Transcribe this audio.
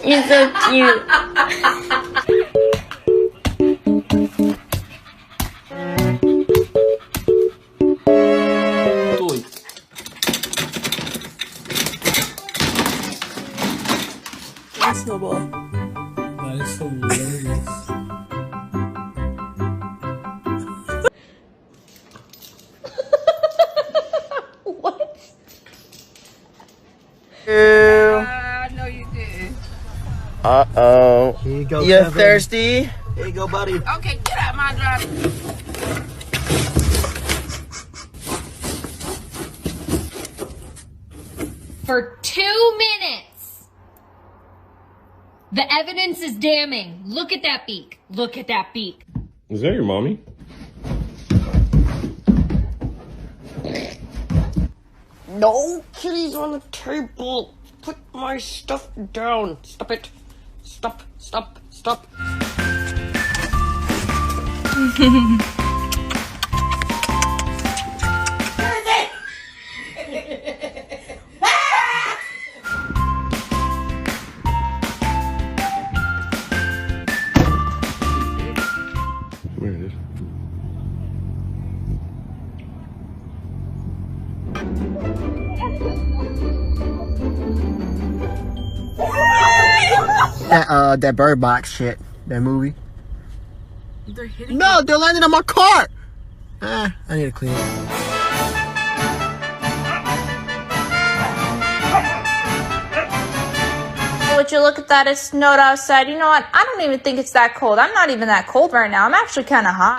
You're so cute. Snowball. That is hilarious. What? No, you didn't. Uh-oh. Here you go, You Kevin. thirsty? Here you go, buddy. Okay, get out my drive. For 2 minutes. The evidence is damning. Look at that beak. Look at that beak. Is that your mommy? No kitties on the table. Put my stuff down. Stop it. Stop, stop, stop. Where it is? That Bird Box shit. That movie. They're hitting No, they're landing on my car. I need to clean it. Would you look at that? It snowed outside. You know what? I don't even think it's that cold. I'm not even that cold right now. I'm actually kind of hot.